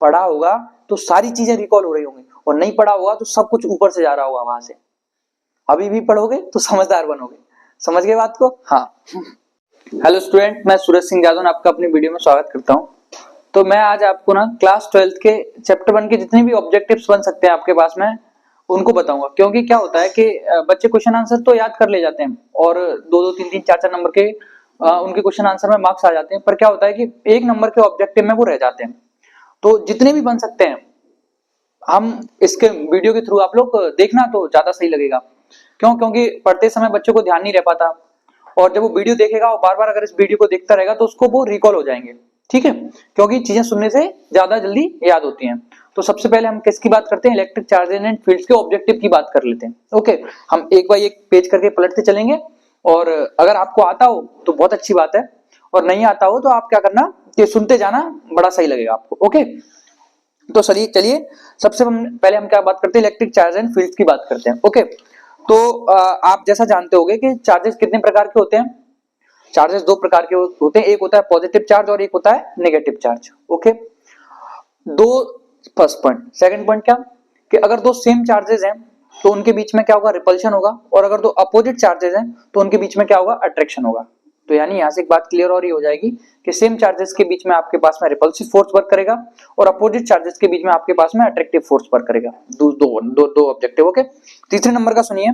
पढ़ा होगा तो सारी चीजें रिकॉल हो रही होंगी, और नहीं पढ़ा होगा तो सब कुछ ऊपर से जा रहा होगा वहां से। अभी भी पढ़ोगे तो समझदार बनोगे। समझ गए बात को? हाँ। हेलो स्टूडेंट, मैं सूरज सिंह यादव आपका अपनी वीडियो में स्वागत करता हूँ। तो मैं आज आपको ना क्लास 12 के चैप्टर 1 के जितने भी ऑब्जेक्टिव्स बन सकते हैं आपके पास में उनको बताऊंगा। क्योंकि क्या होता है कि बच्चे क्वेश्चन आंसर तो याद कर ले जाते हैं और 2-2, 3-3, 4-4 नंबर के उनके क्वेश्चन आंसर में मार्क्स आ जाते हैं, पर क्या होता है कि 1 नंबर के ऑब्जेक्टिव में वो रह जाते हैं। तो जितने भी बन सकते हैं हम इसके वीडियो के थ्रू आप लोग देखना तो ज्यादा सही लगेगा। क्यों? क्योंकि पढ़ते समय बच्चों को ध्यान नहीं रह पाता, और जब वो वीडियो देखेगा और बार बार अगर इस वीडियो को देखता रहेगा तो उसको वो रिकॉल हो जाएंगे। ठीक है? क्योंकि चीजें सुनने से ज्यादा जल्दी याद होती हैं। तो सबसे पहले हम किसकी बात करते हैं? इलेक्ट्रिक चार्जेस एंड फील्ड्स के ऑब्जेक्टिव की बात कर लेते हैं। ओके, हम एक बार एक पेज करके पलटते चलेंगे, और अगर आपको आता हो तो बहुत अच्छी बात है, और नहीं आता हो तो आप क्या करना कि सुनते जाना, बड़ा सही लगेगा आपको। ओके, तो चलिए सबसे पहले हम क्या बात करते हैं? इलेक्ट्रिक चार्ज एंड फील्ड्स की बात करते हैं। ओके, तो आप जैसा जानते होंगे कि चार्जेस कितने प्रकार के होते हैं? चार्जेस 2 प्रकार के होते हैं, एक होता है पॉजिटिव चार्ज और एक होता है नेगेटिव चार्ज। ओके, दो फर्स्ट पॉइंट। सेकंड पॉइंट क्या कि अगर दो सेम चार्जेस हैं तो उनके बीच में क्या होगा? रिपल्शन होगा, और अगर दो अपोजिट चार्जेस हैं तो उनके बीच में क्या होगा? अट्रैक्शन होगा। तो यानी यहां से एक बात क्लियर और ही हो जाएगी कि सेम चार्जेस के बीच में आपके पास में रिपल्सिव फोर्स वर्क करेगा, और अपोजिट चार्जेस के बीच में आपके पास में अट्रैक्टिव फोर्स वर्क करेगा। दो ऑब्जेक्टिव। ओके, तीसरे नंबर का सुनिए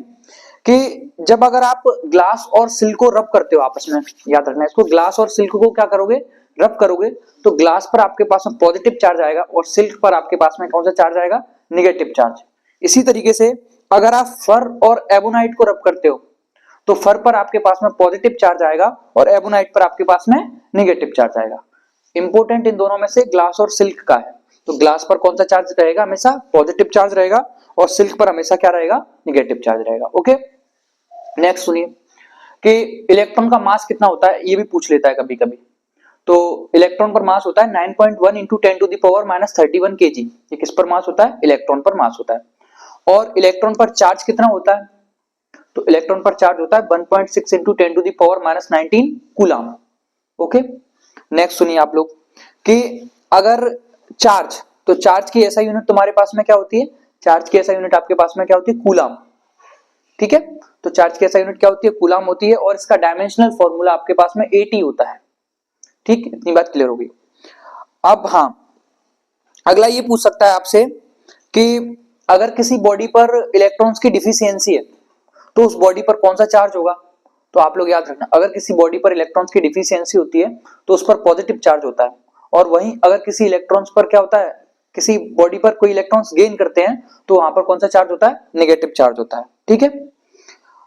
कि जब अगर आप ग्लास और सिल्क को रब करते हो आपस में, याद रखना इसको, ग्लास और सिल्क को क्या करोगे? रब करोगे, तो ग्लास पर आपके पास में पॉजिटिव चार्ज आएगा और सिल्क पर आपके पास में कौन सा चार्ज आएगा? Negative charge. इसी तरीके से अगर आप फर और एबोनाइट को रब करते हो तो फर पर आपके पास में पॉजिटिव चार्ज आएगा और एबोनाइट पर आपके पास में निगेटिव चार्ज आएगा। इंपॉर्टेंट इन दोनों में से ग्लास और सिल्क का है। तो ग्लास पर कौन सा चार्ज रहेगा? हमेशा पॉजिटिव चार्ज रहेगा, और सिल्क पर हमेशा क्या रहेगा? निगेटिव चार्ज रहेगा। ओके, नेक्स्ट सुनिए कि इलेक्ट्रॉन का मास कितना होता है, ये भी पूछ लेता है कभी कभी। तो इलेक्ट्रॉन पर मास होता है 9.1 into 10 to the power minus 31 kg। ये किस पर मास होता है? इलेक्ट्रॉन पर मास होता है। और इलेक्ट्रॉन पर चार्ज कितना होता है? तो इलेक्ट्रॉन पर चार्ज होता है 1.6 into 10 to the power minus 19 coulomb. Okay, next सुनिए आप लोग कि अगर चार्ज, तो चार्ज की ऐसा यूनिट तुम्हारे पास में क्या होती है? चार्ज की ऐसा यूनिट आपके पास में क्या होती है? कूलम। ठीक है, तो चार्ज की ऐसा यूनिट क्या होती है? कूलम होती है, और इसका डायमेंशनल फॉर्मूला आपके पास में 80 होता है। ठीक, इतनी बात क्लियर हो गई। अब हाँ, अगला ये पूछ सकता है आपसे कि अगर किसी बॉडी पर इलेक्ट्रॉन्स की डिफिशियंसी है तो उस बॉडी पर कौन सा चार्ज होगा? तो आप लोग याद रखना, अगर किसी बॉडी पर इलेक्ट्रॉन्स की डिफिशियंसी होती है तो उस पर पॉजिटिव चार्ज होता है, और वहीं अगर किसी इलेक्ट्रॉन्स पर क्या होता है? किसी बॉडी पर कोई इलेक्ट्रॉन्स गेन करते हैं तो वहां पर कौन सा चार्ज होता है? नेगेटिव चार्ज होता है। ठीक है,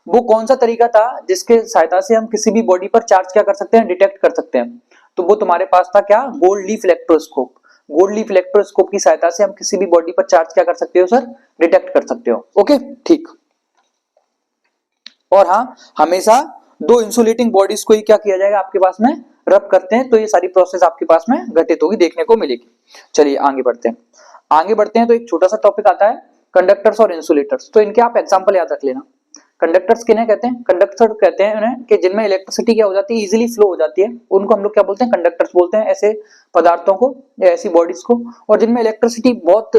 वो कौन सा तरीका था जिसके सहायता से हम किसी भी बॉडी पर चार्ज क्या कर सकते हैं? डिटेक्ट कर सकते हैं। तो वो तुम्हारे पास था क्या? Gold leaf electroscope. Gold leaf electroscope की सहायता से हम किसी भी बॉडी पर चार्ज क्या कर सकते हो सर? डिटेक्ट कर सकते हो। ओके, ठीक। और हाँ, हमेशा दो इंसुलेटिंग बॉडीज को ही क्या किया जाएगा? आपके पास में रब करते हैं, तो ये सारी प्रोसेस आपके पास में घटित होगी, देखने को मिलेगी। चलिए आगे बढ़ते हैं। आगे बढ़ते हैं तो एक छोटा सा टॉपिक आता है कंडक्टर्स और इंसुलेटर्स। तो इनके आप एग्जांपल याद रख लेना। कंडक्टर्स किन्हें कहते हैं? कंडक्टर कहते हैं उन्हें कि जिनमें इलेक्ट्रिसिटी क्या हो जाती है? इजीली फ्लो हो जाती है, उनको हम लोग क्या बोलते हैं? कंडक्टर्स बोलते हैं, ऐसे पदार्थों को या ऐसी बॉडीज को। और जिनमें इलेक्ट्रिसिटी बहुत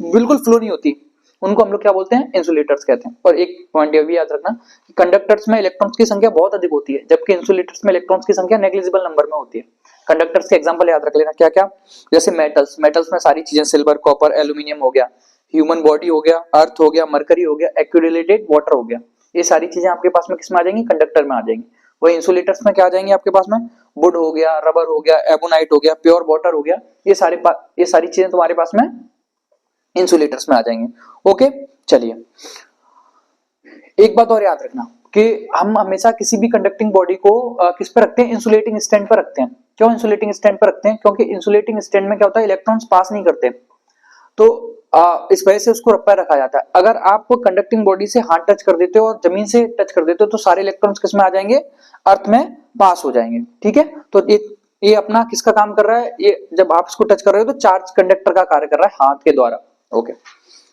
बिल्कुल फ्लो नहीं होती, उनको हम लोग क्या बोलते हैं? इंसुलेटर्स कहते हैं। और एक पॉइंट ये भी याद रखना कि कंडक्टर्स में इलेक्ट्रॉन्स की संख्या बहुत अधिक होती है, जबकि इंसुलेटर्स में इलेक्ट्रॉन्स की संख्या नेग्लिजिबल नंबर में होती है। कंडक्टर्स के एग्जांपल याद रख लेना क्या क्या, जैसे मेटल्स। मेटल्स में सारी चीजें, सिल्वर, कॉपर, एल्यूमिनियम हो गया, ह्यूमन बॉडी हो गया, अर्थ हो गया, मरकरी हो गया, एक्यूरिलेटेड वाटर हो गया। ये सारी चीजें आपके पास में किस में आ जाएंगी? कंडक्टर में आ जाएंगी। वही इंसुलेटर्स में क्या आ जाएंगे आपके पास में? वुड हो गया, रबर हो गया, एबोनाइट हो गया, प्योर वाटर हो गया। ये सारी चीजें तुम्हारे पास में इंसुलेटर्स में आ जाएंगे। ओके, चलिए एक बात और याद रखना कि हम हमेशा किसी भी कंडक्टिंग बॉडी को किस पे रखते हैं? इंसुलेटिंग स्टैंड पर रखते हैं। क्यों इंसुलेटिंग स्टैंड पर रखते हैं? क्योंकि इंसुलेटिंग स्टैंड में क्या होता है? इलेक्ट्रॉन्स पास नहीं करते, तो इस वजह से उसको रखा रखा जाता है। अगर आप कंडक्टिंग बॉडी से हाथ टच कर देते हो और जमीन से टच कर देते हो तो सारे इलेक्ट्रॉन्स किस में आ जाएंगे? अर्थ में पास हो जाएंगे। ठीक है, तो ये अपना किसका काम कर रहा है? ये जब आप इसको टच कर रहे हो तो चार्ज कंडक्टर का कार्य कर रहा है हाथ के द्वारा। ओके,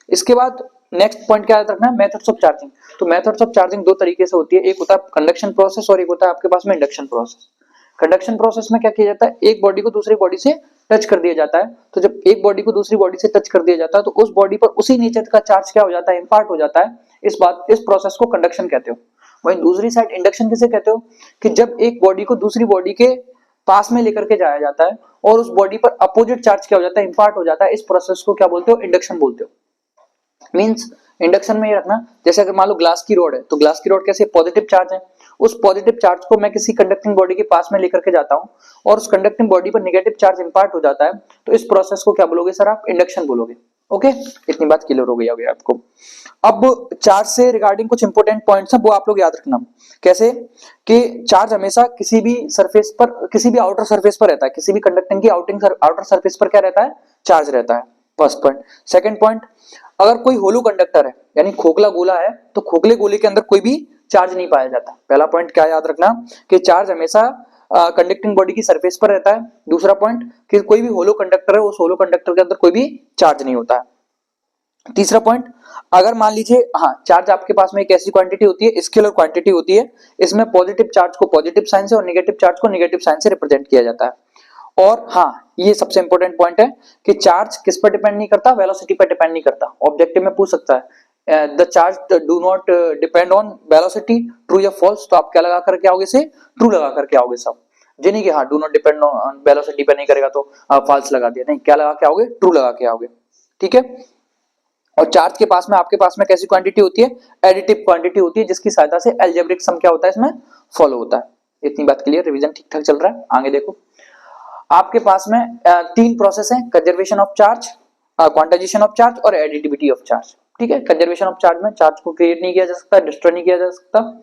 इसके बाद नेक्स्ट पॉइंट क्या याद रखना है? Methods of charging. तो मेथड्स ऑफ चार्जिंग दो तरीके से होती है, एक होता है कंडक्शन प्रोसेस और एक होता है आपके पास में इंडक्शन प्रोसेस। कंडक्शन प्रोसेस में क्या किया जाता है? एक बॉडी को दूसरी बॉडी से टच कर दिया जाता है, तो जब एक बॉडी को दूसरी बॉडी से टच कर दिया जाता है तो उस बॉडी पर उसी नेचर का चार्ज क्या हो जाता है, इंपार्ट हो जाता है। इस प्रोसेस को कंडक्शन कहते हो। वहीं दूसरी साइड इंडक्शन किसे कहते हो, कि जब एक बॉडी को दूसरी बॉडी के पास में लेकर के जाया जाता है और उस बॉडी पर अपोजिट चार्ज क्या हो जाता है, इंपार्ट हो जाता है। इस प्रोसेस को क्या बोलते हो, इंडक्शन बोलते हो। मींस इंडक्शन में ये रखना, जैसे अगर मान लो ग्लास की रोड है, तो ग्लास की रोड कैसे पॉजिटिव चार्ज है, उस पॉजिटिव चार्ज को मैं किसी कंडक्टिंग बॉडी के पास में लेकर के जाता हूं और उस कंडक्टिंग बॉडी पर नेगेटिव चार्ज इंपार्ट हो जाता है, तो इस प्रोसेस को क्या बोलोगे सर आप, इंडक्शन बोलोगे। ओके, इतनी बात क्लियर हो गई होगी आपको। अब चार्ज से रिगार्डिंग कुछ इंपॉर्टेंट पॉइंट्स हैं, वो आप लोग याद रखना। कैसे कि चार्ज हमेशा किसी भी सरफेस पर, किसी भी आउटर सरफेस पर रहता है, किसी भी कंडक्टिंग की आउटर सरफेस पर क्या रहता है, चार्ज रहता है। First point. सेकंड पॉइंट, अगर कोई होलो कंडक्टर है यानी खोखला गोला है, तो खोखले गोले के अंदर कोई भी चार्ज नहीं पाया जाता। पहला पॉइंट क्या याद रखना, कि चार्ज हमेशा कंडक्टिंग बॉडी की सरफेस पर रहता है। दूसरा पॉइंट, कि कोई भी होलो कंडक्टर है, उस होलो कंडक्टर के अंदर कोई भी चार्ज नहीं होता है। तीसरा पॉइंट, अगर मान लीजिए हाँ, चार्ज आपके पास में एक ऐसी क्वांटिटी होती है, स्केलर क्वांटिटी होती है, इसमें पॉजिटिव चार्ज को पॉजिटिव साइन से और नेगेटिव चार्ज को नेगेटिव साइन से रिप्रेजेंट किया जाता है। और हाँ, ये सबसे इंपॉर्टेंट पॉइंट है कि चार्ज किस पर डिपेंड नहीं करता, वेलोसिटी पर डिपेंड नहीं करता। ऑब्जेक्टिव में पूछ सकता है the charge do not depend on velocity, true या फॉल्स, तो आप क्या लगा करके आओगे, से ट्रू लगा करके आओगे सब। जी नहीं कि हाँ do not depend on velocity पे नहीं करेगा तो आप फॉल्स लगा दिया, नहीं, क्या लगा के आओगे, ट्रू लगा के आओगे। ठीक है। और चार्ज के पास में, आपके पास में कैसी क्वांटिटी होती है, एडिटिव क्वांटिटी होती है, जिसकी सहायता से अलजेब्रिक सम क्या होता है इसमें फॉलो होता है। इतनी बात क्लियर, रिवीजन ठीक ठाक चल रहा है। आगे देखो, आपके पास में तीन प्रोसेस है, conservation of charge, quantization of charge और एडिटिविटी ऑफ चार्ज। ठीक है। कंजर्वेशन ऑफ चार्ज में चार्ज को क्रिएट नहीं किया जा सकता, डिस्ट्रॉय नहीं किया जा सकता,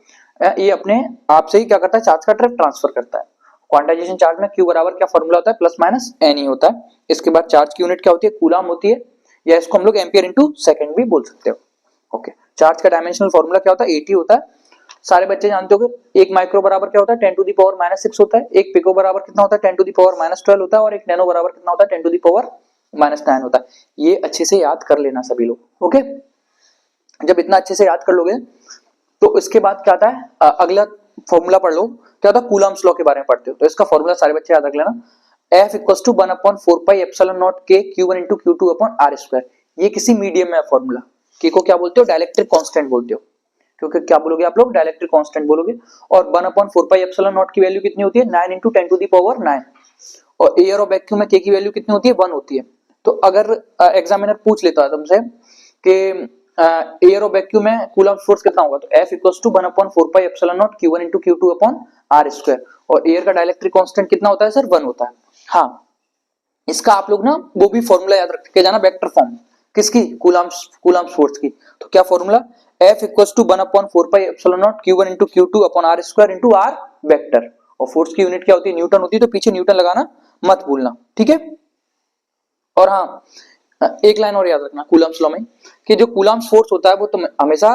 ये अपने आप से ही क्या करता है, चार्ज का ट्रांसफर करता है। क्वांटाइजेशन चार्ज में Q बराबर क्या फॉर्मूला होता है, प्लस माइनस एन ही होता है। इसके बाद चार्ज की यूनिट क्या होती है, कूलम होती है, या इसको हम लोग एम्पियर इनटू सेकंड भी बोल सकते हो। ओके। चार्ज का डायमेंशनल फॉर्मूला क्या होता है, 80 होता है। सारे बच्चे जानते हो कि एक माइक्रो बराबर क्या होता है, 10 टू द पावर -6 होता है। एक पिको बराबर कितना होता है, 10 टू द पावर -12 होता है। और एक नैनो बराबर कितना होता है, 10 टू द पावर -9 होता है। ये अच्छे से याद कर लेना सभी लोग। ओके, जब इतना अच्छे से याद कर लोगे तो इसके बाद क्या आता है, अगला फॉर्मूला पढ़ लो, क्या होता है, कूलम्स लॉ के बारे में पढ़ते हो, तो इसका फॉर्मूला सारे बच्चे याद रख लेना, F = 1/4πε0 k Q1 × Q2/r²। ये किसी मीडियम में फॉर्मूला, के को क्या बोलते हो, डाइलेक्ट्रिक कांस्टेंट बोलते हो, क्योंकि क्या बोलोगे आप लोग, डाइलेक्ट्रिक कांस्टेंट बोलोगे। और 1/4πε0 की वैल्यू कितनी होती है, 9 × 10 टू द पावर 9। और एयर और वैक्यूम में के की वैल्यू कितनी होती है, 1 होती है। तो अगर एग्जामिनर पूछ लेता है तुमसे कि एयर और वैक्यूम में कूलम्ब फोर्स कितना होगा, तो F = 1/4πε0 Q1 × Q2/r²। और एयर का डाइलेक्ट्रिक कांस्टेंट कितना होता है सर, 1 होता है। हाँ, इसका आप लोग ना वो भी फॉर्मूला याद रख के जाना, वेक्टर फॉर्म, किसकी, कूलम्ब फोर्स की। तो क्या formula, F = 1/4πε0 Q1 × Q2/r² r vector. और फोर्स की यूनिट क्या होती है, न्यूटन होती है, तो पीछे न्यूटन लगाना मत भूलना। ठीक है। और हाँ, एक लाइन और याद रखना कूलम्ब्स लॉ में, कि जो कूलम्ब्स फोर्स होता है वो तो हमेशा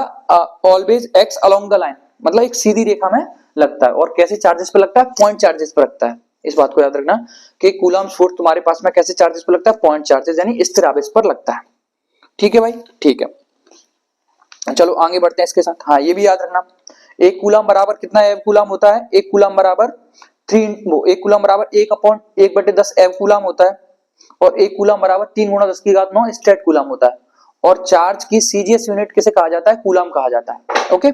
always acts along the line, मतलब एक सीधी रेखा में लगता है। और कैसे चार्जेस पे लगता है, पॉइंट चार्जेस पे लगता है। इस बात को याद रखना कि कूलम्ब्स फोर्स तुम्हारे पास में कैसे चार्जेस पे लगता है, पॉइंट चार्जेस, यानी स्थिर आवेश पर लगता है। ठीक है भाई, ठीक है, चलो आगे बढ़ते हैं इसके साथ। हाँ, ये भी याद रखना, एक कूलम्ब बराबर कितना एव कूलम्ब होता है, एक कूलम्ब बराबर 1/10 एव कूलम्ब होता है। और एक कूलम्ब बराबर 3 × 10⁹ स्ट्रेट कूलम्ब होता है। और चार्ज की सीजीएस यूनिट किसे कहा जाता है, कूलम्ब कहा जाता है। ओके,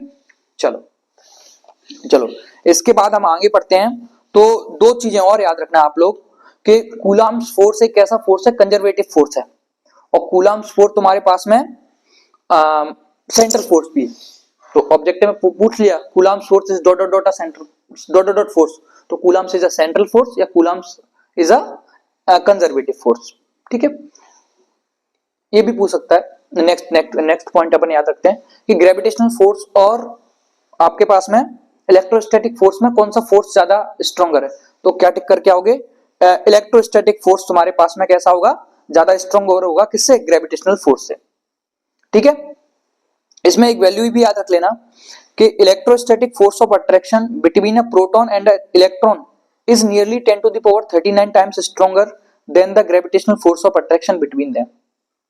चलो इसके बाद हम आगे बढ़ते हैं। तो दो चीजें और याद रखना आप लोग, कि कूलम्ब फोर्स एक कैसा फोर्स है, कंजर्वेटिव फोर्स है। और कूलम्ब फोर्स तुम्हारे पास में सेंट्रल फोर्स भी है। तो ऑब्जेक्टिव में पूछ लिया, Coulomb force is dot dot central force, तो Coulomb is a central force या Coulomb is a conservative force. ठीक है, ये भी पूछ सकता है। नेक्स्ट पॉइंट अपन याद रखते हैं कि ग्रेविटेशनल फोर्स और आपके पास में इलेक्ट्रोस्टैटिक फोर्स में कौन सा फोर्स ज्यादा स्ट्रॉन्गर है। तो क्या टिक करके आओगे, इलेक्ट्रोस्टैटिक फोर्स तुम्हारे पास में कैसा होगा, ज्यादा स्ट्रॉन्गर होगा, किससे, ग्रेविटेशनल फोर्स से। ठीक है, इसमें एक वैल्यू भी याद रख लेना कि electrostatic force of attraction between a proton and electron is nearly 10 to the power 39 times stronger than the gravitational force of attraction between them।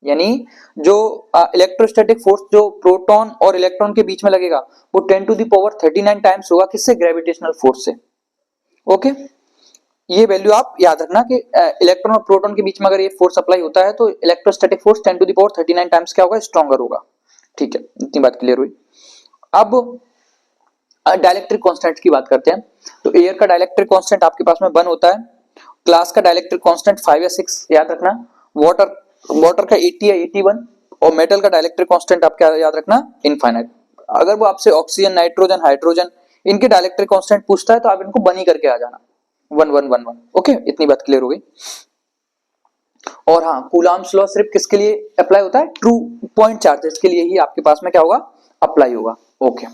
यानी जो इलेक्ट्रोस्टैटिक फोर्स जो प्रोटॉन और इलेक्ट्रॉन के बीच में लगेगा वो 10 to the power 39 टाइम्स होगा, किससे, ग्रेविटेशनल फोर्स से। ओके, ये वैल्यू आप याद रखना कि इलेक्ट्रॉन और प्रोटॉन के बीच में अगर ये फोर्स अप्लाई होता है तो electrostatic force 10 to the power 39 times क्या होगा, स्ट्रॉन्गर होगा। ठीक है, इतनी बात क्लियर हुई। अब डाइलेक्ट्रिक कांस्टेंट की बात करते हैं। तो एयर का डाइलेक्ट्रिक कांस्टेंट आपके पास में 1 होता है, ग्लास का डाइलेक्ट्रिक कांस्टेंट 5 या 6 याद रखना, वाटर का 80 या 81 और मेटल का डाइलेक्ट्रिक कांस्टेंट आप क्या याद रखना, इनफाइनाइट। अगर वो आपसे ऑक्सीजन, नाइट्रोजन, हाइड्रोजन इनके डाइलेक्ट्रिक कांस्टेंट पूछता है तो आप इनको बनी करके आ जाना 1111। ओके, इतनी बात क्लियर हो गई। और हाँ, कूलम्ब्स लॉ सिर्फ किसके लिए अप्लाई होता है, ट्रू पॉइंट चार्जेस के लिए ही आपके पास में क्या होगा, अप्लाई होगा। ओके,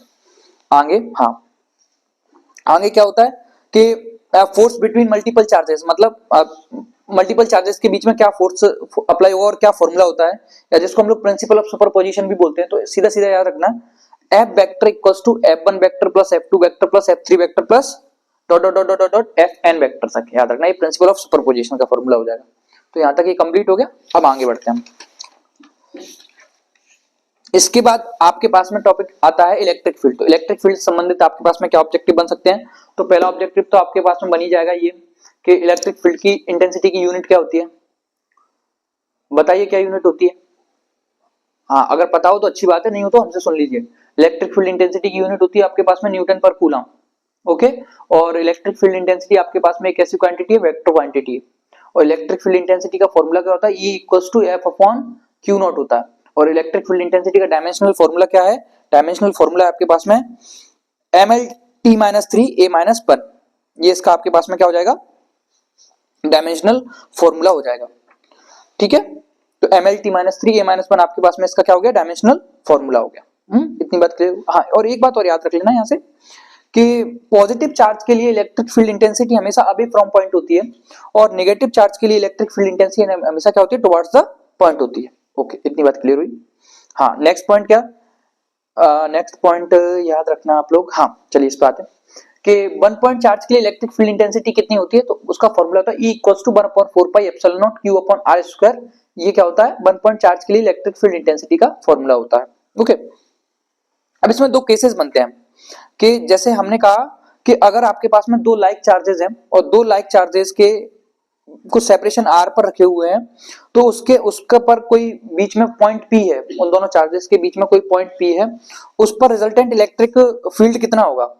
आगे हाँ, आगे क्या होता है कि फोर्स बिटवीन मल्टीपल चार्जेस, मतलब मल्टीपल चार्जेस के बीच में क्या फोर्स अप्लाई होगा और क्या फॉर्मूला होता है, या जिसको हम लोग प्रिंसिपल ऑफ सुपरपोजिशन भी बोलते हैं। तो सीधा सीधा याद रखना, F vector equals to F1 vector plus F2 vector plus F3 vector plus dot dot dot dot dot Fn vector तक याद रखना, ये प्रिंसिपल ऑफ सुपरपोजिशन का फॉर्मूला हो जाएगा। तो यहां तक ये कंप्लीट हो गया। अब आगे बढ़ते हैं। इसके बाद आपके पास में टॉपिक आता है इलेक्ट्रिक फील्ड। तो इलेक्ट्रिक फील्ड से संबंधित आपके पास में क्या ऑब्जेक्टिव बन सकते हैं। तो पहला ऑब्जेक्टिव तो आपके पास में बनी जाएगा ये कि इलेक्ट्रिक फील्ड की इंटेंसिटी की यूनिट क्या होती है, बताइए क्या यूनिट होती है। हाँ, अगर पता हो तो अच्छी बात है, नहीं हो तो हमसे सुन लीजिए। इलेक्ट्रिक फील्ड इंटेंसिटी की यूनिट होती है आपके पास में न्यूटन पर कूलम। ओके, और इलेक्ट्रिक फील्ड इंटेंसिटी आपके पास में एक ऐसी क्वांटिटी है, वेक्टर क्वांटिटी है। और इलेक्ट्रिक फील्ड इंटेंसिटी का फॉर्मूला क्या होता है, E equals to F upon Q naught होता है। और इलेक्ट्रिक फील्ड इंटेंसिटी का डायमेंशनल फॉर्मूला क्या है, डायमेंशनल फॉर्मूला आपके पास में MLT-3A-1, ये इसका आपके पास में क्या हो जाएगा, डायमेंशनल फॉर्मूला हो जाएगा। ठीक है, तो MLT-3A-1 आपके पास में इसका क्या हो गया, डायमेंशनल फॉर्मूला हो गया। इतनी बात क्लियर। हाँ, और एक बात और याद रख लेना यहाँ से कि पॉजिटिव चार्ज के लिए इलेक्ट्रिक फील्ड इंटेंसिटी हमेशा अवे फ्रॉम पॉइंट होती है, और नेगेटिव चार्ज के लिए इलेक्ट्रिक फील्ड इंटेंसिटी हमेशा क्या होती है, टुवर्ड्स द पॉइंट होती है। ओके, इतनी बात क्लियर हुई। हाँ, नेक्स्ट पॉइंट क्या, नेक्स्ट पॉइंट याद रखना आप लोग। हाँ, चलिए इस पे आते हैं कि 1 पॉइंट चार्ज के लिए इलेक्ट्रिक फील्ड इंटेंसिटी कितनी होती है। तो उसका फॉर्मूला होता है E equals to 1/4 pi epsilon naught Q upon R square. ये क्या होता है, 1 पॉइंट चार्ज के लिए इलेक्ट्रिक फील्ड इंटेंसिटी का फॉर्मूला होता है। ओके, अब इसमें दो केसेस बनते हैं कि जैसे हमने कहा कि अगर आपके पास में दो लाइक चार्जेस हैं और दो लाइक चार्जेस के कुछ सेपरेशन R पर रखे हुए हैं, तो उसके पर कोई बीच में पॉइंट P है, उन दोनों चार्जेस के बीच में कोई पॉइंट P है, उस पर रिजल्टेंट इलेक्ट्रिक फील्ड कितना होगा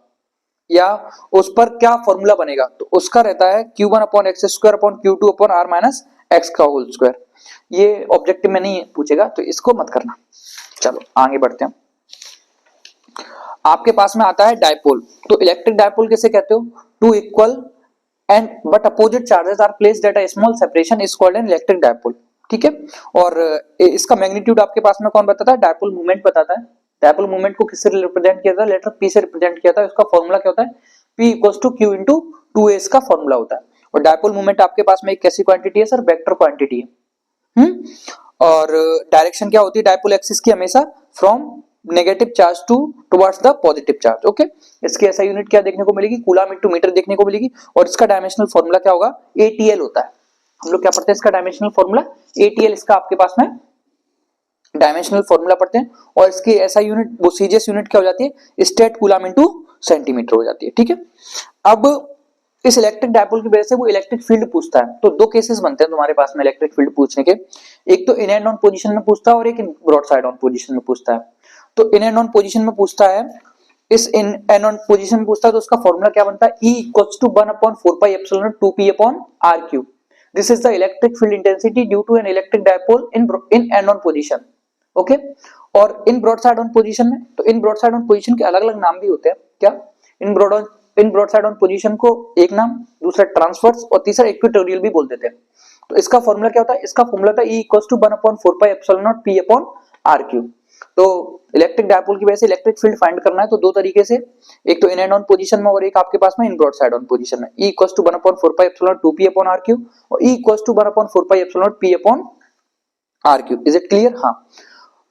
या उस पर क्या फॉर्मूला बनेगा। तो उसका रहता है Q1 upon x square upon Q2 upon R minus x का होल स्क्वायर। ये ऑब्जेक्टिव में नहीं पूछेगा तो इसको मत करना। चलो आगे बढ़ते हैं। आपके पास में आता है डायपोल। तो इलेक्ट्रिक डायपोल किसे कहते हो, two equal and but opposite charges are placed at a small separation is called an electric dipole. ठीक है, और इसका मैग्नीट्यूड आपके पास में कौन बताता है, डायपोल मोमेंट बताता है। डायपोल मोमेंट को किससे रिप्रेजेंट किया था, लेटर P से रिप्रेजेंट किया था। इसका फॉर्मूला क्या होता है, P equals to Q into 2A इसका फॉर्मूला होता है। और डायपोल मोमेंट आपके पास में एक कैसी क्वांटिटी है सर, वेक्टर क्वांटिटी है। और डायरेक्शन क्या होती है डायपोल एक्सिस की, हमेशा from negative charge to towards the positive charge. Okay, इसकी ऐसा यूनिट क्या देखने को मिलेगी, कूलम इनटू मीटर देखने को मिलेगी। और इसका डायमेंशनल फॉर्मूला क्या होगा, ATL होता है। हम लोग क्या पढ़ते हैं, इसका डायमेंशनल फॉर्मूला ATL, इसका आपके पास में डायमेंशनल फॉर्मूला पढ़ते हैं। और इसकी ऐसा यूनिट, वो सीजीएस यूनिट क्या हो जाती है, स्टेट कूलम इनटू सेंटीमीटर हो जाती है। ठीक है, अब इस इलेक्ट्रिक डायपोल की वजह से वो इलेक्ट्रिक फील्ड पूछता है। तो दो केसेस बनते हैं तुम्हारे पास में इलेक्ट्रिक फील्ड पूछने के, एक तो इन एंड ऑन पोजीशन में पूछता है और एक ब्रॉड साइड ऑन पोजीशन में पूछता है। तो इन एंड ऑन पोजीशन में पूछता है, इस इन एंड ऑन पोजीशन में पूछता है तो उसका फॉर्मूला क्या बनता है, E equals to 1/4 pi epsilon 2P upon R3। This is the electric field intensity due to an electric dipole in end on position. Okay, और in broadside on position में, तो in broadside on position के अलग अलग नाम भी होते हैं क्या, in broadside on position को एक नाम, दूसरा ट्रांसवर्स और तीसरा इक्वेटोरियल भी बोल देते हैं। तो इसका फॉर्मूला क्या होता है, इसका फॉर्मूला था E equals to 1/4 pi epsilon naught P upon R3। तो इलेक्ट्रिक डायपोल की वजह से इलेक्ट्रिक फील्ड फाइंड करना है तो दो तरीके से, एक तो इन एंड ऑन पोजीशन में और एक आपके पास में in broadside on position में। E equals to 1/4 pi epsilon naught 2P upon R3 और E equals to 1/4 pi epsilon naught P upon R3। Is it clear. हाँ,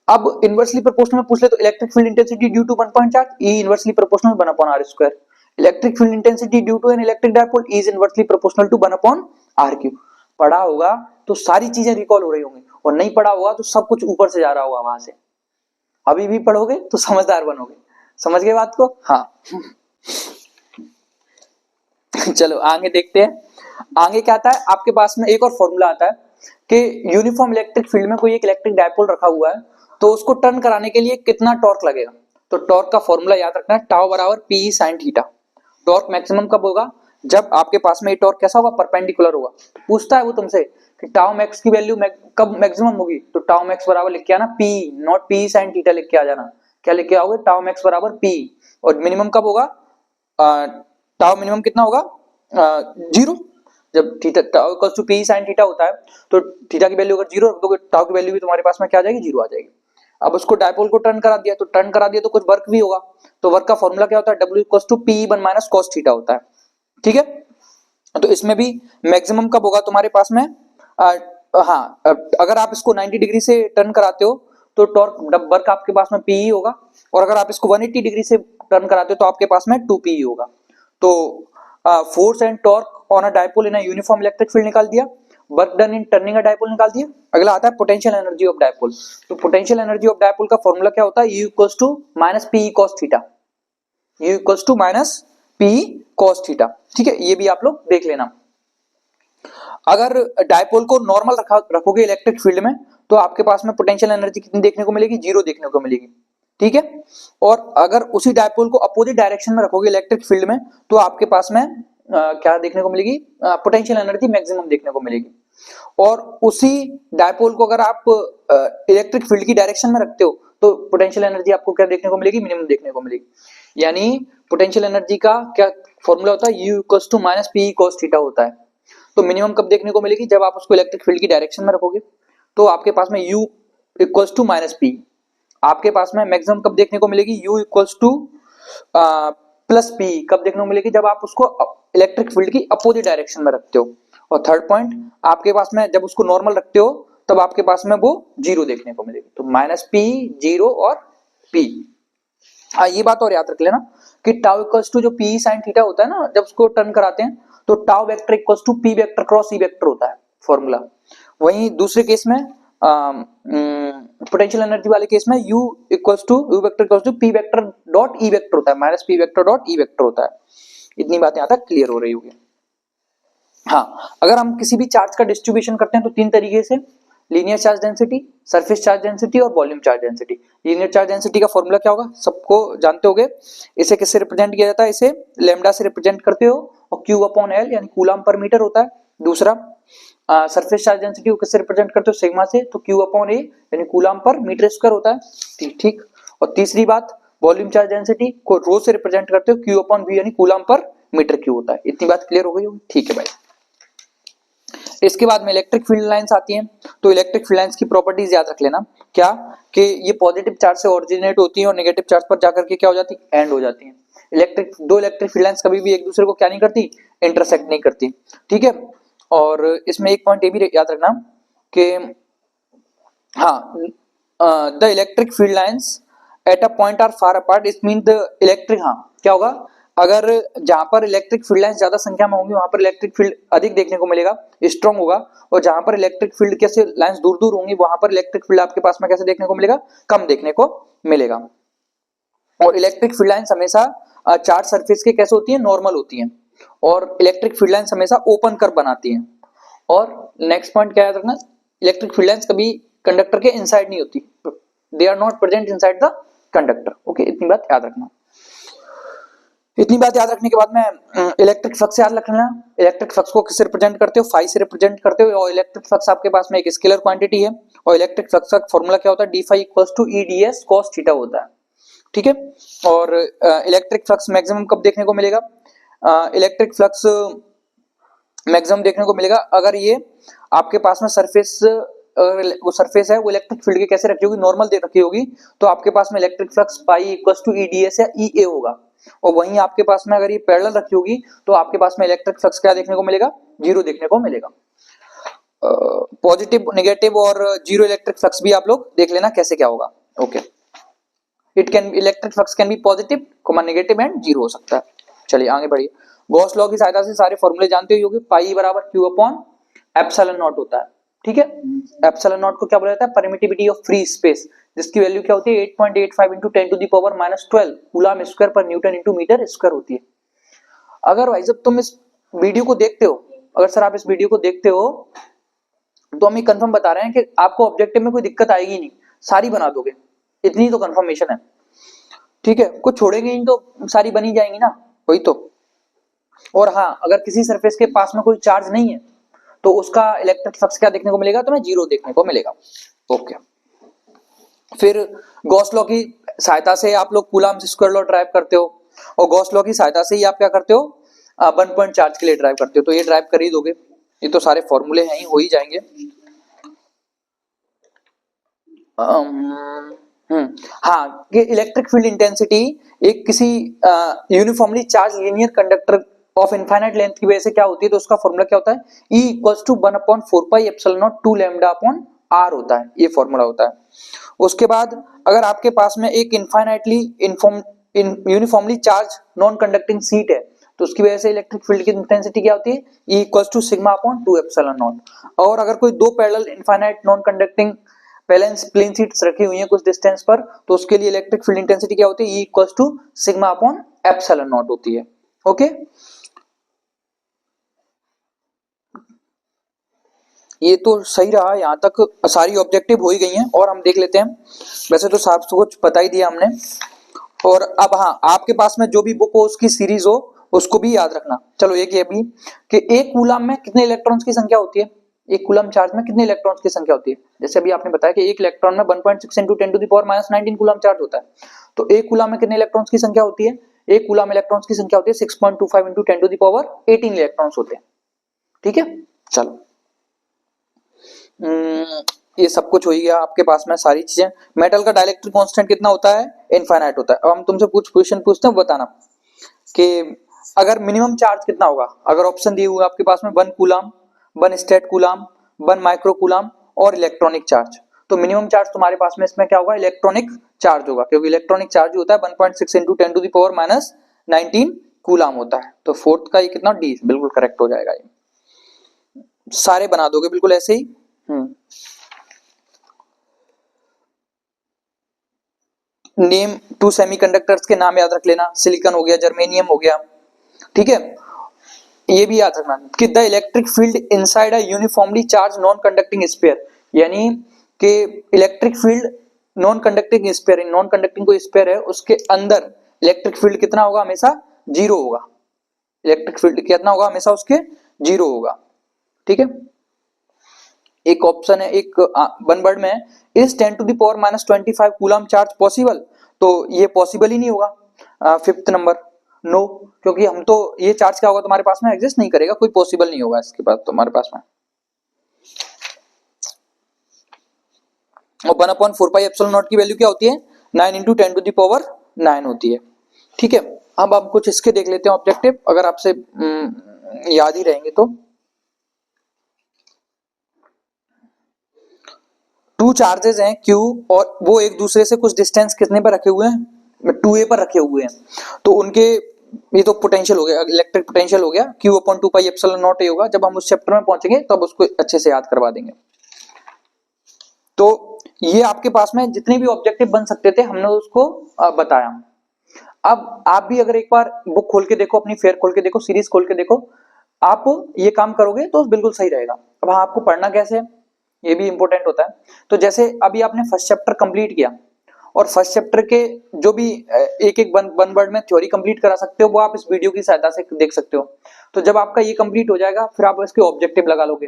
अब इनवर्सली प्रोपोर्शनल में पूछ ले तो electric field intensity due to 1 point charge E inversely proportional 1 upon R square. Electric field intensity due to an electric dipole E is inversely proportional to 1 upon R3। पढ़ा होगा तो सारी चीजें रिकॉल हो रही होंगी, और नहीं पढ़ा होगा तो सब कुछ ऊपर से जा रहा होगा वहां से। अभी भी पढ़ोगे तो समझदार बनोगे। समझ गए बात को। हाँ चलो आगे देखते हैं। आगे क्या आता है आपके पास में, एक और फॉर्मूला आता है कि यूनिफॉर्म इलेक्ट्रिक फील्ड में कोई एक इलेक्ट्रिक डायपोल रखा हुआ है तो उसको टर्न कराने के लिए कितना टॉर्क लगेगा। तो टॉर्क का फॉर्मूला याद रखना है, टाउ बराबर P sine theta. Torque maximum कब होगा, जब आपके पास में ये टॉर्क कैसा होगा, परपेंडिकुलर होगा। तो पूछता है वो तुमसे कि टाउ मैक्स की वैल्यू कब मैक्सिमम होगी, तो टाउ मैक्स बराबर लिख के आना P, not P sine theta लिख के आ जाना। क्या लिख के आओगे, टाउ मैक्स बराबर पी। और मिनिमम कब होगा, टाउ मिनिमम कितना होगा, 0। जब theta tau equal to P sine theta होता है तो थीटा की वैल्यू अगर 0 रख दोगे, टाउ की वैल्यू भी तुम्हारे पास में क्या आ जाएगी, 0 आ जाएगी। अब उसको डायपोल को टर्न करा दिया, तो टर्न करा दिया तो कुछ वर्क भी होगा। तो वर्क का फॉर्मूला क्या होता है, W equal to P one minus cos theta होता है। ठीक है, तो इसमें भी मैक्सिमम कब होगा तुम्हारे पास में, हाँ अगर आप इसको 90 डिग्री से टर्न कराते हो तो टॉर्क वर्क आपके पास में पी होगा, और अगर आप इसको 180 डिग्री से टर्न कराते हो तो आपके पास में 2p होगा। तो force and torque on a dipole in a uniform electric field निकाल दिया, work done in turning a dipole निकाल दिया। अगला आता है पोटेंशियल एनर्जी ऑफ डायपोल। तो पोटेंशियल एनर्जी ऑफ डायपोल का फॉर्मूला क्या होता है, U equals to minus P cos theta. U equals to minus P cos theta. ठीक है, ये भी आप लोग देख लेना। अगर डायपोल को नॉर्मल रखोगे इलेक्ट्रिक फील्ड में तो आपके पास में पोटेंशियल एनर्जी कितनी देखने को मिलेगी, 0 देखने को मिलेगी। ठीक है, और अगर उसी डायपोल को अपोजिट डायरेक्शन में रखोगे इलेक्ट्रिक फील्ड में तो आपके पास में क्या देखने को मिलेगी, पोटेंशियल एनर्जी मैक्सिमम देखने को मिलेगी। और उसी डायपोल को अगर आप इलेक्ट्रिक फील्ड की डायरेक्शन में रखते हो तो पोटेंशियल एनर्जी आपको क्या देखने को मिलेगी, मिनिमम देखने को मिलेगी। यानी पोटेंशियल एनर्जी का क्या फॉर्मूला होता है, U equals to minus P cos theta होता है। तो मिनिमम कब देखने को मिलेगी, जब आप उसको इलेक्ट्रिक फील्ड की डायरेक्शन में रखोगे। तो आपके पास में U equals to minus P. आपके पास में मैक्सिमम कब देखने को मिलेगी, U equals to plus P कब देखने को मिलेगी, जब आप उसको इलेक्ट्रिक फील्ड की अपोजिट डायरेक्शन में रखते हो। और थर्ड पॉइंट आपके पास में जब उसको नॉर्मल रखते हो तब आपके पास में वो 0 देखने को मिलेगी। तो माइनस पी, 0 और p। ये बात और याद रख लेना कि टाउ इक्वल्स टू जो पी साइन थीटा होता है ना, जब उसको टर्न कराते हैं तो tau vector equals to P vector cross E vector होता है फॉर्मूला। वहीं दूसरे केस में पोटेंशियल एनर्जी वाले केस में U equals to U vector equals to P vector dot E vector होता है, minus P vector dot E vector होता है। इतनी बातें यहाँ तक क्लियर हो रही होगी। हाँ, अगर हम किसी भी चार्ज का डिस्ट्रीब्यूशन करते हैं तो 3 तरीके से, linear charge density, surface charge density और volume charge density. Linear charge density का फॉर्मूला क्या होगा, सबको जानते होगे। इसे किससे रिप्रेजेंट किया जाता है, इसे लैम्डा से रिप्रेजेंट करते हो और Q अपॉन L यानी कूलम पर मीटर होता है। दूसरा सरफेस चार्ज डेंसिटी को किससे रिप्रेजेंट करते हो, सिग्मा से, तो Q अपॉन A यानी कूलम पर मीटर स्क्वायर होता है। ठीक, और तीसरी बात वॉल्यूम चार्ज डेंसिटी को रो से रिप्रेजेंट करते हो, Q अपॉन V यानी कूलम पर मीटर क्यूब होता है। इतनी बात क्लियर हो गई होगी। ठीक है भाई, इसके बाद में इलेक्ट्रिक फील्ड लाइंस आती हैं। तो इलेक्ट्रिक फील्ड लाइंस की प्रॉपर्टीज याद रख लेना, क्या कि ये पॉजिटिव चार्ज से ओरिजिनेट होती हैं और नेगेटिव चार्ज पर जाकर के क्या हो जाती है, एंड हो जाती हैं। दो इलेक्ट्रिक फील्ड लाइंस कभी भी एक दूसरे को क्या नहीं करती, इंटरसेक्ट नहीं करती। ठीक है, और इसमें एक पॉइंट ये भी याद रखना कि हाँ the electric field lines at a point are far apart, it mean the electric, हाँ क्या होगा, अगर जहां पर इलेक्ट्रिक फील्ड लाइंस ज्यादा संख्या में होंगी वहां पर इलेक्ट्रिक फील्ड अधिक देखने को मिलेगा, स्ट्रॉन्ग होगा। और जहां पर इलेक्ट्रिक फील्ड कैसे लाइंस दूर दूर होंगी वहां पर इलेक्ट्रिक फील्ड आपके पास में कैसे देखने को मिलेगा, कम देखने को मिलेगा। और इलेक्ट्रिक फील्ड लाइंस हमेशा चार्ज सरफेस के कैसे होती है, नॉर्मल होती हैं। और इलेक्ट्रिक फील्ड लाइंस हमेशा ओपन कर्व बनाती हैं। और नेक्स्ट पॉइंट क्या याद रखना, इलेक्ट्रिक फील्ड लाइंस कभी कंडक्टर के इनसाइड नहीं होती, they are not present inside the conductor. Okay, इतनी बात याद रखना। इतनी बात याद रखने के बाद में इलेक्ट्रिक फ्लक्स याद रखना। इलेक्ट्रिक फ्लक्स को किससे रिप्रेजेंट करते हो, फाई से रिप्रेजेंट करते हो। और इलेक्ट्रिक फ्लक्स आपके पास में एक स्केलर क्वांटिटी है और इलेक्ट्रिक फ्लक्स का फॉर्मूला क्या होता है, D phi equals to E D S cos theta होता है। ठीक है, और इलेक्ट्रिक फ्लक्स मैक्सिमम कब देखने को मिलेगा, इलेक्ट्रिक फ्लक्स मैक्सिमम देखने को मिलेगा अगर ये आपके पास में सरफेस, वो सरफेस है वो इलेक्ट्रिक फील्ड के कैसे रखी होगी, नॉर्मल दे रखी होगी, तो आपके पास में electric flux pi equals to EDS या ईए होगा। और वहीं आपके पास में अगर ये पैरेलल रखी होगी तो आपके पास में इलेक्ट्रिक फ्लक्स क्या देखने को मिलेगा, 0 देखने को मिलेगा। पॉजिटिव, नेगेटिव और 0 इलेक्ट्रिक फ्लक्स भी आप लोग देख लेना कैसे क्या होगा। Okay, it can electric flux can be positive, negative and 0 हो सकता है। चलिए आगे बढ़िए। गॉस लॉ की सहायता से सारे फॉर्मूले जानते ही होंगे। पाई बराबर क्यू अपॉन एप्सिलॉन नॉट होता है। ठीक है, एप्सिलॉन नॉट को क्या बोला जाता है, परमिटिविटी ऑफ फ्री स्पेस, जिसकी वैल्यू क्या होती है 8.85 into 10 to the power -12 coulomb square पर न्यूटन इंटू मीटर स्क्वायर होती है। अगर भाई जब तुम इस वीडियो को देखते हो अगर सर आप इस वीडियो को देखते हो तो हम ये कंफर्म बता रहे हैं कि आपको ऑब्जेक्टिव में कोई दिक्कत आएगी नहीं, सारी बना दोगे, इतनी तो कंफर्मेशन है। ठीक है, कुछ छोड़ेंगे नहीं तो सारी बनी जाएंगी ना, वही तो। और हाँ, अगर किसी सरफेस के पास में कोई चार्ज नहीं है तो उसका इलेक्ट्रिक फ्लक्स क्या देखने को मिलेगा, तो 0 देखने को मिलेगा। ओके, फिर गॉस लॉ की सहायता से आप लोग कूलम्ब स्क्वायर लॉ ड्राइव करते हो, और गॉस लॉ की सहायता से ही आप क्या करते हो, 1 पॉइंट चार्ज के लिए ड्राइव करते हो, तो ये ड्राइव कर ही दोगे, ये तो सारे फॉर्मूले हैं ही, हो ही जाएंगे। हाँ, कि इलेक्ट्रिक फील्ड इंटेंसिटी एक किसी uniformly charge linear conductor of infinite length की वजह से क्या होती है, तो उसका फॉर्मूला क्या होता है, E = 1/4πε0 होता है, ये फॉर्मूला होता है। उसके बाद अगर आपके पास में एक infinitely uniformly charge non conducting seat है, तो उसकी वजह से इलेक्ट्रिक फील्ड की इंटेंसिटी क्या होती है, E = σ/2ε0। और अगर कोई दो parallel infinite non conducting plane sheets रखी हुई हैं कुछ डिस्टेंस पर, तो उसके लिए इलेक्ट्रिक फील्ड इंटेंसिटी क्या होती है, E = σ/ε0 होती है। ओके, ये तो सही रहा, यहाँ तक सारी ऑब्जेक्टिव हो ही गई हैं, और हम देख लेते हैं। वैसे तो साफ कुछ पता ही दिया हमने। और अब हाँ, आपके पास में जो भी बुक हो उसकी सीरीज हो उसको भी याद रखना। चलो एक ये भी कि एक कूलम में कितने इलेक्ट्रॉन्स की संख्या होती है, एक कूलम चार्ज में कितने इलेक्ट्रॉन्स की संख्या होती है। जैसे अभी आपने बताया कि एक इलेक्ट्रॉन में 1.6 × 10⁻⁻19 कूलम चार्ज होता है, तो एक कूलम में कितने इलेक्ट्रॉन्स की संख्या होती है, एक कूलम इलेक्ट्रॉन्स की संख्या होती है 6.25 × 10⁻18 इलेक्ट्रॉन्स होते हैं। ठीक है, चलो ये सब कुछ हो ही गया आपके पास में सारी चीजें। मेटल का डाइलेक्ट्रिक कांस्टेंट कितना होता है, इनफाइनाइट होता है। अब हम तुमसे कुछ क्वेश्चन पूछते हैं, बताना कि अगर मिनिमम चार्ज कितना होगा। अगर ऑप्शन दिए हुए आपके पास में 1 coulomb, 1 state coulomb, 1 micro coulomb और इलेक्ट्रॉनिक चार्ज, तो मिनिमम चार्ज तुम्हारे पास में इसमें क्या होगा, इलेक्ट्रॉनिक चार्ज होगा, क्योंकि इलेक्ट्रॉनिक चार्ज होता है 1.6 × 10⁻⁻19 कूलम होता है। तो फोर्थ का ये कितना, डी, बिल्कुल करेक्ट हो जाएगा। ये सारे बना दोगे बिल्कुल ऐसे ही। नेम 2 सेमीकंडक्टर्स के नाम याद रख लेना, सिलिकॉन हो गया, जर्मेनियम हो गया। ठीक है, ये भी याद रखना कि the electric field inside a uniformly charge non conducting sphere, यानी कि electric field non conducting sphere, non conducting कोई स्फीयर है उसके अंदर इलेक्ट्रिक फील्ड कितना होगा, हमेशा 0 होगा। इलेक्ट्रिक फील्ड कितना होगा, हमेशा उसके 0 होगा। ठीक है, एक ऑप्शन है, एक वन वर्ड में इज 10⁻⁻25 कूलम चार्ज पॉसिबल, तो ये पॉसिबल ही नहीं होगा। फिफ्थ नंबर नो, क्योंकि हम तो ये चार्ज क्या होगा तुम्हारे पास में, एग्जिस्ट नहीं करेगा, कोई पॉसिबल नहीं होगा इसके बाद तुम्हारे पास में। और 1/4πε0 की वैल्यू क्या होती है, 9 × 10⁻9 होती है। ठीक है, अब हम कुछ इसके देख लेते हैं ऑब्जेक्टिव, अगर आपसे याद ही रहेंगे तो। टू चार्जेस हैं Q, और वो एक दूसरे से कुछ डिस्टेंस कितने पर रखे हुए हैं, 2a पर रखे हुए हैं, तो उनके ये तो पोटेंशियल हो गया, इलेक्ट्रिक पोटेंशियल हो गया, Q/2πε0 होगा। जब हम उस चैप्टर में पहुंचेंगे तब उसको अच्छे से याद करवा देंगे। तो ये आपके पास में जितने भी ऑब्जेक्टिव बन सकते थे हमने उसको बताया। अब आप भी अगर एक बार बुक खोल के देखो, अपनी फेयर खोल के देखो, सीरीज खोल के देखो, आप ये काम करोगे तो बिल्कुल सही रहेगा। अब हाँ, आपको पढ़ना कैसे है ये भी इंपॉर्टेंट होता है। तो जैसे अभी आपने फर्स्ट चैप्टर कंप्लीट किया, और फर्स्ट चैप्टर के जो भी एक एक वन वर्ड में थ्योरी कंप्लीट करा सकते हो, वो आप इस वीडियो की सहायता से देख सकते हो। तो जब आपका ये कंप्लीट हो जाएगा, फिर आप इसके ऑब्जेक्टिव लगा लोगे,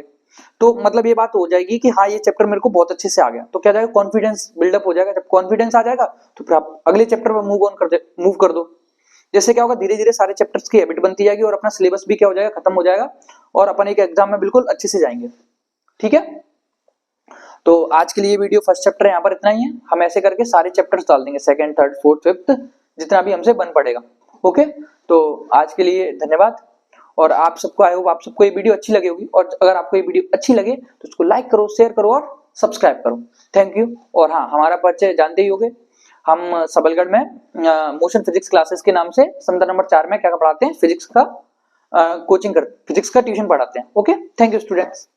तो मतलब ये बात हो जाएगी कि हाँ, ये चैप्टर मेरे को बहुत अच्छे से आ गया। तो क्या जाएगा, कॉन्फिडेंस बिल्डअप हो जाएगा। जब कॉन्फिडेंस आ जाएगा तो फिर आप अगले चैप्टर पर मूव कर दो। जैसे क्या होगा, धीरे धीरे सारे चैप्टर्स की हैबिट बनती जाएगी, और अपना सिलेबस भी क्या हो जाएगा, खत्म हो जाएगा, और अपन एक एग्जाम में बिल्कुल अच्छे से जाएंगे। ठीक है, तो आज के लिए वीडियो फर्स्ट चैप्टर यहाँ पर इतना ही है। हम ऐसे करके सारे चैप्टर्स डाल देंगे, सेकंड, थर्ड, फोर्थ, फिफ्थ, जितना भी हमसे बन पड़ेगा। ओके, तो आज के लिए धन्यवाद। और आप सबको, आई होप आप सबको ये वीडियो अच्छी लगी होगी, और अगर आपको ये वीडियो अच्छी लगे तो उसको लाइक करो, शेयर करो और सब्सक्राइब करो। Thank you. और हाँ, हमारा परिचय जानते ही होंगे, हम सबलगढ़ में मोशन फिजिक्स क्लासेस के नाम से संदर्भ नंबर 4 में क्या पढ़ाते हैं, फिजिक्स का कोचिंग फिजिक्स का ट्यूशन पढ़ाते हैं। Okay, thank you students.